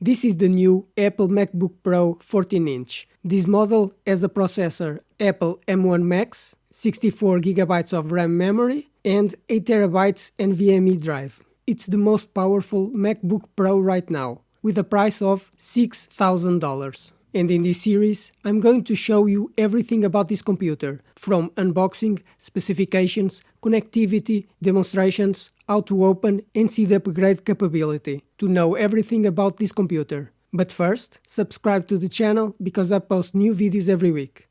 This is the new Apple Macbook Pro 14-inch. This model has a processor Apple M1 Max, 64GB of RAM memory, and 8TB NVMe drive. It's the most powerful MacBook Pro right now, with a price of $6,000. And in this series, I'm going to show you everything about this computer, from unboxing, specifications, connectivity, demonstrations, how to open and see the upgrade capability, to know everything about this computer. But first, subscribe to the channel because I post new videos every week.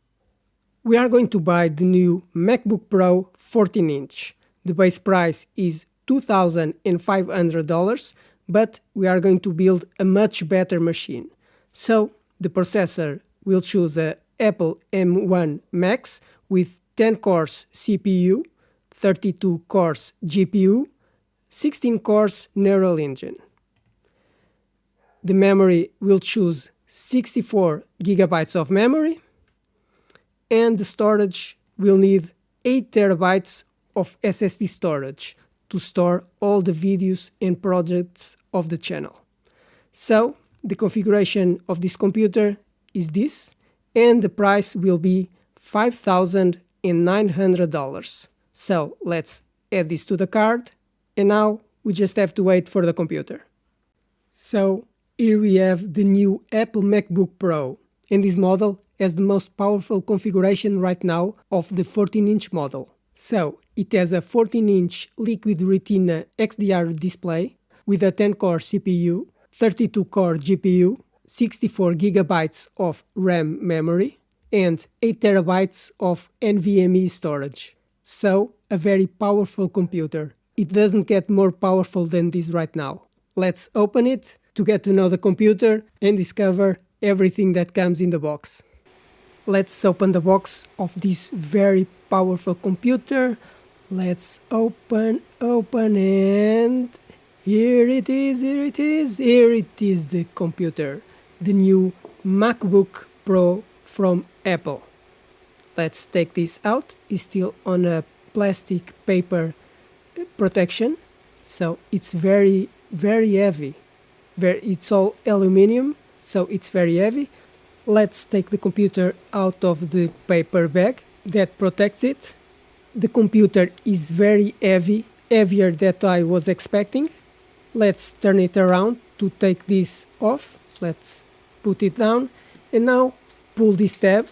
We are going to buy the new MacBook Pro 14-inch. The base price is $2,500, but we are going to build a much better machine. So, the processor will choose a Apple M1 Max with 10 cores CPU, 32 cores GPU, 16 cores neural engine. The memory will choose 64 GB of memory, and the storage will need 8 TB of SSD storage to store all the videos and projects of the channel. So, the configuration of this computer is this, and the price will be $5,900. So let's add this to the card, and now we just have to wait for the computer. So here we have the new Apple MacBook Pro, and this model has the most powerful configuration right now of the 14-inch model. So it has a 14-inch Liquid Retina XDR display with a 10-core CPU, 32-core GPU, 64 GB of RAM memory, and 8 TB of NVMe storage. So, a very powerful computer. It doesn't get more powerful than this right now. Let's open it to get to know the computer and discover everything that comes in the box. Let's open the box of this very powerful computer. Let's open, and here it is, the computer, the new MacBook Pro from Apple. Let's take this out. It's still on a plastic paper protection, so it's very heavy. It's all aluminum, so it's very heavy. Let's take the computer out of the paper bag that protects it. The computer is very heavy, heavier than I was expecting. Let's turn it around to take this off. Let's put it down, and now pull this tab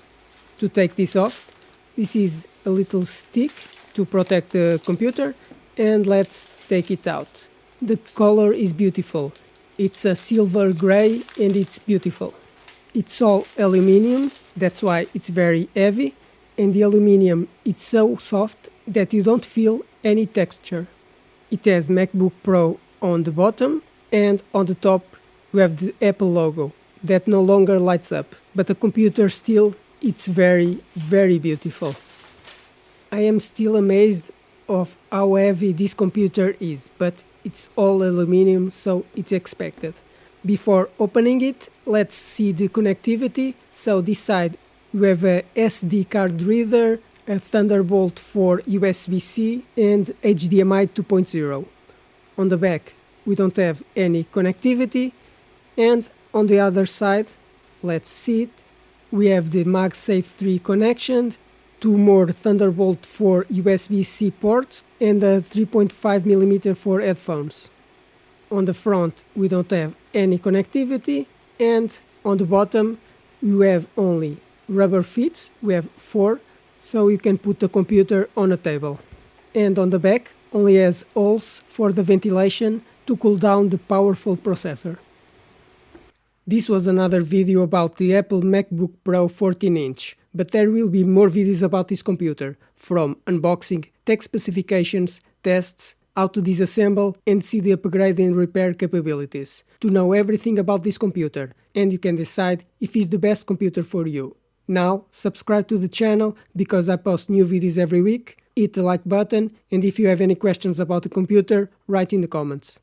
to take this off. This is a little stick to protect the computer, and let's take it out. The color is beautiful. It's a silver gray and it's beautiful. It's all aluminum, that's why it's very heavy, and the aluminum is so soft that you don't feel any texture. It has MacBook Pro on the bottom, and on the top we have the Apple logo that no longer lights up, but the computer still, it's very beautiful. I am still amazed of how heavy this computer is, but it's all aluminum, so it's expected. Before opening it, let's see the connectivity. So this side we have a SD card reader, a Thunderbolt 4 USB-C, and HDMI 2.0. On the back we don't have any connectivity, and on the other side, let's see it, we have the MagSafe 3 connection, 2 more Thunderbolt 4 USB-C ports, and a 3.5mm for headphones. On the front we don't have any connectivity, and on the bottom we have only rubber feet, we have 4, so you can put the computer on a table. And on the back only has holes for the ventilation to cool down the powerful processor. This was another video about the Apple MacBook Pro 14-inch, but there will be more videos about this computer, from unboxing, tech specifications, tests, how to disassemble and see the upgrade and repair capabilities, to know everything about this computer, and you can decide if it's the best computer for you. Now, subscribe to the channel because I post new videos every week, hit the like button, and if you have any questions about the computer, write in the comments.